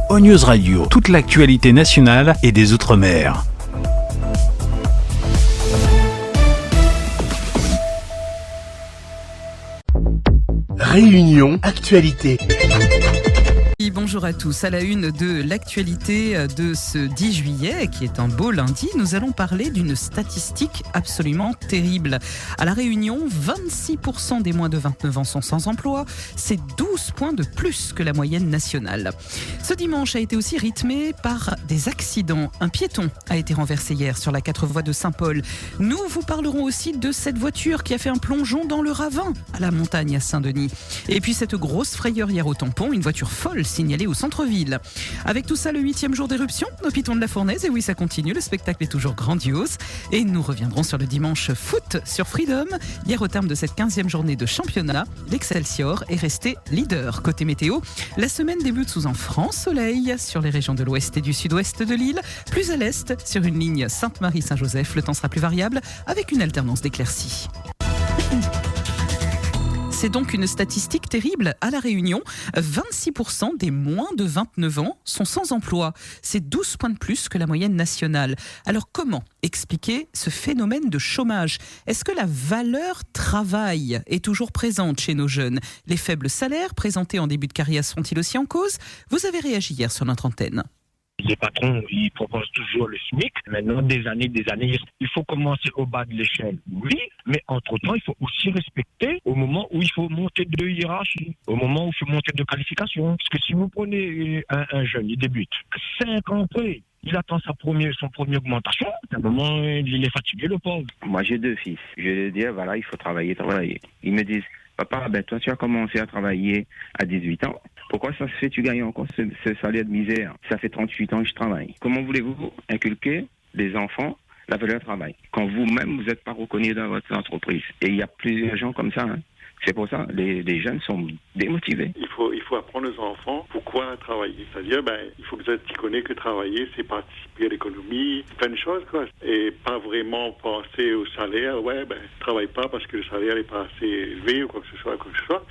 ONews Radio, toute l'actualité nationale et des Outre-mer. Réunion Actualité. Bonjour à tous. À la une de l'actualité de ce 10 juillet, qui est un beau lundi, nous allons parler d'une statistique absolument terrible. À La Réunion, 26% des moins de 29 ans sont sans emploi. C'est 12 points de plus que la moyenne nationale. Ce dimanche a été aussi rythmé par des accidents. Un piéton a été renversé hier sur la 4 voies de Saint-Paul. Nous vous parlerons aussi de cette voiture qui a fait un plongeon dans le ravin à la montagne à Saint-Denis. Et puis cette grosse frayeur hier au tampon, une voiture folle signalée au centre-ville. Avec tout ça, le 8e jour d'éruption au Piton de la Fournaise. Et oui, ça continue, le spectacle est toujours grandiose. Et nous reviendrons sur le dimanche foot sur Freedom. Hier, au terme de cette 15e journée de championnat, l'Excelsior est resté leader. Côté météo, la semaine débute sous un franc soleil sur les régions de l'ouest et du sud-ouest de l'île. Plus à l'est, sur une ligne Sainte-Marie-Saint-Joseph, le temps sera plus variable avec une alternance d'éclaircies. C'est donc une statistique terrible à La Réunion. 26% des moins de 29 ans sont sans emploi. C'est 12 points de plus que la moyenne nationale. Alors comment expliquer ce phénomène de chômage ? Est-ce que la valeur travail est toujours présente chez nos jeunes ? Les faibles salaires présentés en début de carrière sont-ils aussi en cause ? Vous avez réagi hier sur notre antenne. Les patrons, ils proposent toujours le SMIC. Maintenant, des années, il faut commencer au bas de l'échelle. Oui, mais entre-temps, il faut aussi respecter au moment où il faut monter de hiérarchie, au moment où il faut monter de qualification. Parce que si vous prenez un jeune, il débute, 5 ans après, il attend son première augmentation. À un moment, il est fatigué, le pauvre. Moi, j'ai 2 fils. Je leur dis, voilà, il faut travailler. Ils me disent, papa, toi, tu as commencé à travailler à 18 ans. Pourquoi ça se fait, tu gagnes encore ce salaire de misère ? Ça fait 38 ans que je travaille. Comment voulez-vous inculquer les enfants la valeur travail quand vous-même, vous n'êtes pas reconnu dans votre entreprise ? Et il y a plusieurs gens comme ça. C'est pour ça les jeunes sont démotivés. Il faut apprendre aux enfants pourquoi travailler. C'est-à-dire, il faut qu'ils connaissent que travailler, c'est participer à l'économie, plein de choses, quoi. Et pas vraiment penser au salaire. Travaille pas parce que le salaire n'est pas assez élevé ou quoi que ce soit.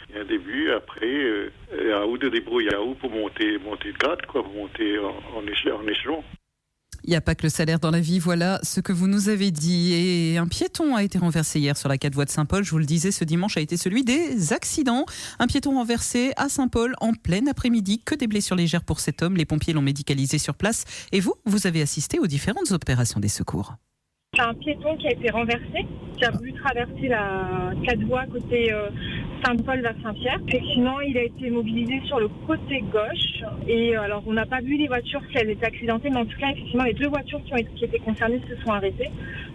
Il y a un début, après, à où de débrouiller, à où pour monter de grade, quoi, pour monter en échelon. Il n'y a pas que le salaire dans la vie, voilà ce que vous nous avez dit. Et un piéton a été renversé hier sur la 4 voies de Saint-Paul. Je vous le disais, ce dimanche a été celui des accidents. Un piéton renversé à Saint-Paul en plein après-midi. Que des blessures légères pour cet homme. Les pompiers l'ont médicalisé sur place. Et vous avez assisté aux différentes opérations des secours. C'est un piéton qui a été renversé, qui a voulu traverser la 4 voies côté Saint-Paul vers Saint-Pierre. Effectivement, il a été mobilisé sur le côté gauche. Et alors, on n'a pas vu les voitures si elles étaient accidentées, mais en tout cas, effectivement, les 2 voitures qui étaient concernées se sont arrêtées.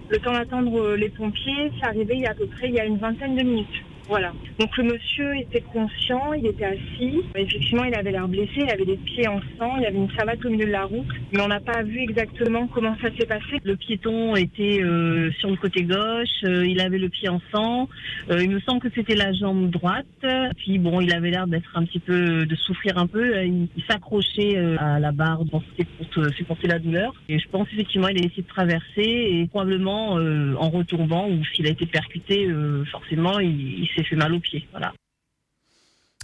Le temps d'attendre les pompiers, c'est arrivé il y a une vingtaine de minutes. Voilà. Donc le monsieur était conscient, il était assis. Effectivement, il avait l'air blessé, il avait les pieds en sang, il y avait une savate au milieu de la route. Mais on n'a pas vu exactement comment ça s'est passé. Le piéton était sur le côté gauche, il avait le pied en sang. Il me semble que c'était la jambe droite. Puis il avait l'air d'être un petit peu, de souffrir un peu. Il s'accrochait à la barre pour supporter la douleur. Et je pense effectivement il a essayé de traverser et probablement en retombant ou s'il a été percuté, forcément il s'est fait mal aux pieds.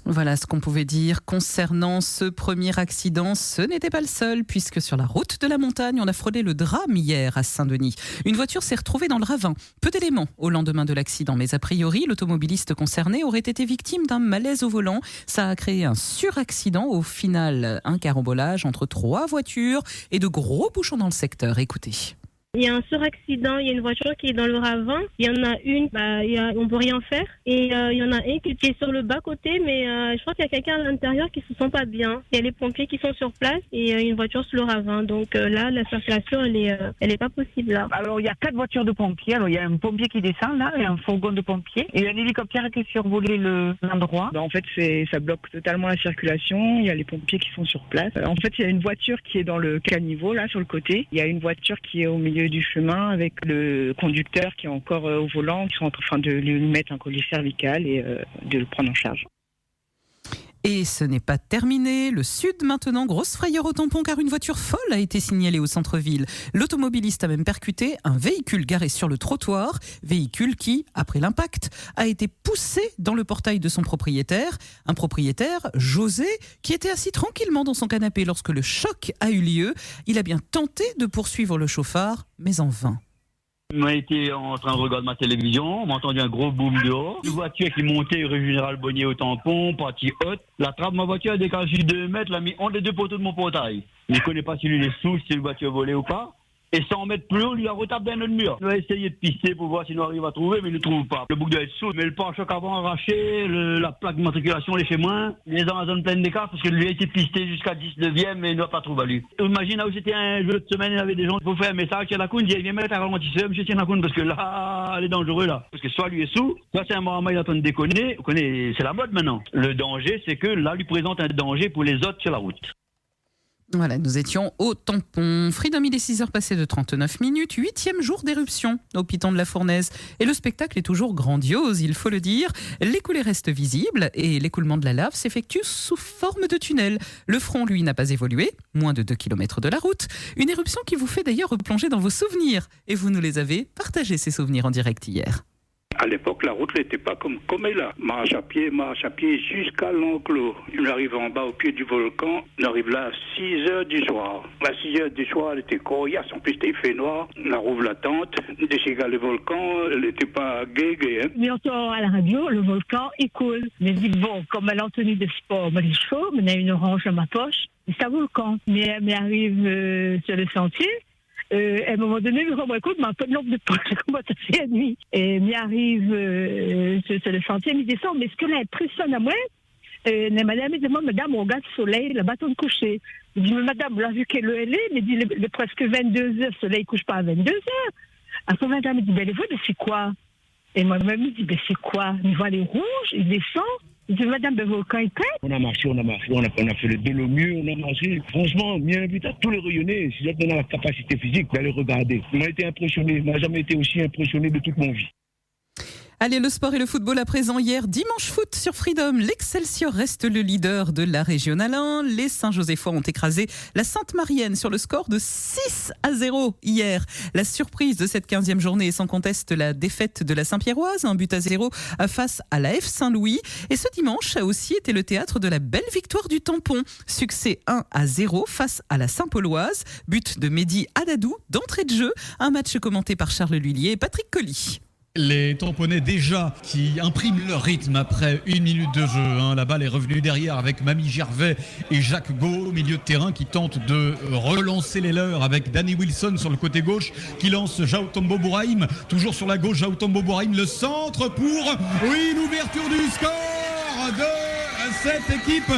Voilà ce qu'on pouvait dire concernant ce premier accident. Ce n'était pas le seul, puisque sur la route de la montagne, on a frôlé le drame hier à Saint-Denis. Une voiture s'est retrouvée dans le ravin. Peu d'éléments au lendemain de l'accident, mais a priori, l'automobiliste concerné aurait été victime d'un malaise au volant. Ça a créé un suraccident. Au final, un carambolage entre 3 voitures et de gros bouchons dans le secteur. Écoutez. Il y a un suraccident, il y a une voiture qui est dans le ravin. Il y en a une, on peut rien faire. Et il y en a un qui est sur le bas-côté, mais je crois qu'il y a quelqu'un à l'intérieur qui se sent pas bien. Il y a les pompiers qui sont sur place et une voiture sur le ravin. Donc là, la circulation, elle est pas possible là. Alors il y a 4 voitures de pompiers. Alors il y a un pompier qui descend là, et un fourgon de pompiers. Et un hélicoptère qui a survolé l'endroit. En fait, ça bloque totalement la circulation. Il y a les pompiers qui sont sur place. En fait, il y a une voiture qui est dans le caniveau, là, sur le côté. Il y a une voiture qui est au milieu du chemin avec le conducteur qui est encore au volant. Ils sont en train de lui mettre un collier cervical et de le prendre en charge. Et ce n'est pas terminé. Le Sud maintenant, grosse frayeur au tampon car une voiture folle a été signalée au centre-ville. L'automobiliste a même percuté un véhicule garé sur le trottoir. Véhicule qui, après l'impact, a été poussé dans le portail de son propriétaire. Un propriétaire, José, qui était assis tranquillement dans son canapé lorsque le choc a eu lieu. Il a bien tenté de poursuivre le chauffard, mais en vain. On a été en train de regarder ma télévision, on m'a entendu un gros boom dehors. Une voiture qui montait rue Général Bonnier au tampon, partie haute. La trappe de ma voiture a décalé 2 mètres, l'a mis entre les 2 poteaux de mon portail. Je ne connais pas si lui est sous, si c'est une voiture volée ou pas. Et 100 mètres plus haut, lui a retapé un autre mur. On va essayer de pister pour voir si nous arrivons à trouver, mais il ne trouve pas. Le bouc doit être sous, mais le pare-choc avant arraché, la plaque de matriculation, elle est chez moi. Il est dans la zone pleine d'écart parce que lui a été pisté jusqu'à 19e, mais il ne va pas trouver lui. Imagine là où c'était un jeu de semaine, il y avait des gens qui faire un message à la coune, il dit viens mettre un ralentisseur, monsieur tiens la coune, parce que là, elle est dangereux là. Parce que soit lui est sous, soit c'est un Mohamed, il est en train de déconner. Vous connaissez, c'est la mode maintenant. Le danger, c'est que là, lui présente un danger pour les autres sur la route. Voilà, nous étions au tampon. Freedom, il est 6h passées de 39 minutes, 8e jour d'éruption au Piton de la Fournaise. Et le spectacle est toujours grandiose, il faut le dire. Les coulées restent visibles et l'écoulement de la lave s'effectue sous forme de tunnel. Le front, lui, n'a pas évolué, moins de 2 km de la route. Une éruption qui vous fait d'ailleurs replonger dans vos souvenirs. Et vous nous les avez partagés, ces souvenirs, en direct hier. À l'époque, la route n'était pas comme elle est là. Marche à pied jusqu'à l'enclos. On arrive en bas au pied du volcan. On arrive là à 6h du soir. À 6h du soir, elle était coriace. En plus, il fait noir. On rouvre la tente. On déchire le volcan. Elle n'était pas gay. Hein. Mais on entend à la radio, le volcan, il coule. Mais dit bon, comme elle est en tenue de sport, mais est chaud, mais a une orange dans ma poche. C'est un volcan. Mais arrive sur le sentier. À un moment donné, je me écoute, mais un peu de lampe de poche, comment ça fait la nuit. Et m'y arrive sur le sentier, m'y descend, mais ce que là impressionne à moi, la madame me demande, madame, on regarde le soleil, le bâton de coucher. Je dis, mais madame, là, vu qu'elle est, mais dit, le presque 22h, le soleil ne couche pas à 22h. Après, madame me dit, ben, les voix, c'est quoi? Et moi-même, je dis, ben, c'est quoi? Il voit les rouges, il descend. Je dis, madame, le volcan est prêt. On a marché, on a fait le Dolomieu, on a marché. Franchement, on invite à tous les rayonnés, si on a la capacité physique d'aller regarder. On a été impressionné, on n'a jamais été aussi impressionné de toute mon vie. Allez, le sport et le football à présent. Hier, dimanche foot sur Freedom. L'Excelsior reste le leader de la Régionale 1. Les Saint-Josephois ont écrasé la Sainte-Marienne sur le score de 6-0 hier. La surprise de cette 15e journée est sans conteste la défaite de la Saint-Pierroise, 1-0 face à la F Saint-Louis. Et ce dimanche a aussi été le théâtre de la belle victoire du Tampon. Succès 1-0 face à la Saint-Pauloise. But de Mehdi Adadou d'entrée de jeu. Un match commenté par Charles Lhuillier et Patrick Colly. Les Tamponnais déjà qui impriment leur rythme après 1 minute de jeu. La balle est revenue derrière avec Mamie Gervais et Jacques Gau au milieu de terrain qui tentent de relancer les leurs avec Danny Wilson sur le côté gauche qui lance Jao Tombo Bouraïm. Toujours sur la gauche, Jao Tombo Bouraïm, le centre pour l'ouverture du score de cette équipe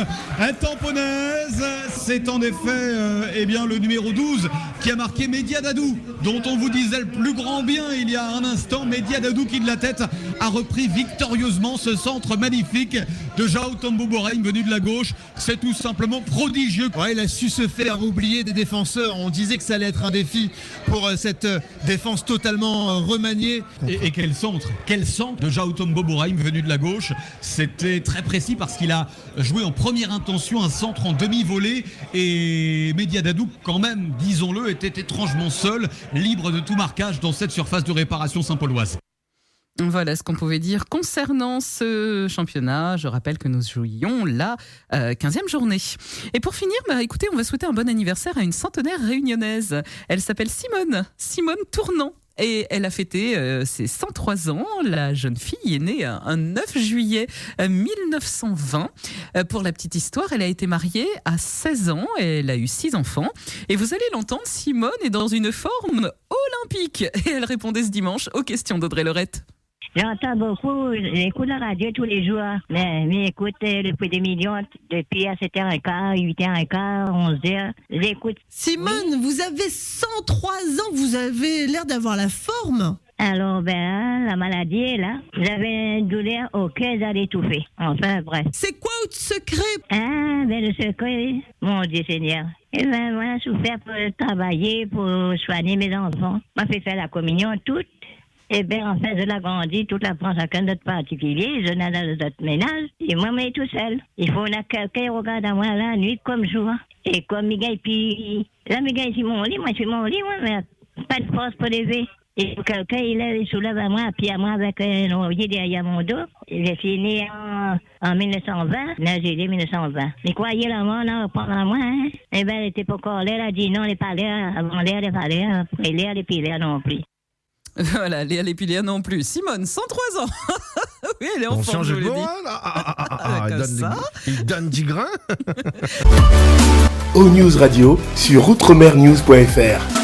tamponnaise. C'est en effet le numéro 12 qui a marqué Mehdi Adadou, dont on vous disait le plus grand bien il y a un instant. Mehdi Adadou qui de la tête a repris victorieusement ce centre magnifique de Jao Tombo Bouraïm venu de la gauche. C'est tout simplement prodigieux. Ouais, il a su se faire oublier des défenseurs. On disait que ça allait être un défi pour cette défense totalement remaniée. Et quel centre de Jao Tombo Bouraïm venu de la gauche. C'était très précis parce qu'il a joué en première intention un centre en demi-volée et Mehdi Adadou quand même, disons-le, était étrangement seul, libre de tout marquage dans cette surface de réparation saint-pauloise. Voilà ce qu'on pouvait dire concernant ce championnat. Je rappelle que nous jouions la 15e journée. Et pour finir, écoutez, on va souhaiter un bon anniversaire à une centenaire réunionnaise. Elle s'appelle Simone Tournant. Et elle a fêté ses 103 ans. La jeune fille est née un 9 juillet 1920. Pour la petite histoire, elle a été mariée à 16 ans. Elle a eu 6 enfants. Et vous allez l'entendre, Simone est dans une forme olympique. Et elle répondait ce dimanche aux questions d'Audrey Lorette. J'entends beaucoup, j'écoute la radio tous les jours, mais écoute depuis des millions, depuis à 7h15, 8h15, 11h, j'écoute. Simone, vous avez 103 ans, vous avez l'air d'avoir la forme. Alors, la maladie est là. J'avais une douleur au cœur, j'allais étouffer. Enfin, bref. C'est quoi votre secret? Le secret, mon Dieu Seigneur. Et voilà, souffert pour travailler, pour soigner mes enfants. M'a fait faire la communion toute. Eh bien, en fait, je l'ai grandi, toute la France a qu'un autre particulier, je n'ai pas d'autre ménage, et moi, mais tout seul. Il faut qu'on a quelqu'un qui regarde à moi la nuit comme jour. Et comme Miguel, puis là, Miguel, c'est mon lit, moi, c'est mon lit, mais pas de force pour lever. Et quelqu'un, il soulève à moi, puis à moi avec un oreiller derrière mon dos. J'ai fini en 1920, mais j'ai dit 1920. Mais croyez la mort, là, pendant moi, hein? Eh bien, elle n'était pas encore là, elle a dit non, elle n'est pas là, avant l'air, elle n'est pas là, après l'air, elle n'est pas là non plus. Voilà, Léa Lépilière non plus. Simone, 103 ans. Oui, elle est en On forme, change je de vous l'ai bois, dit. là. Il donne du grain. O-News Radio sur outremernews.fr.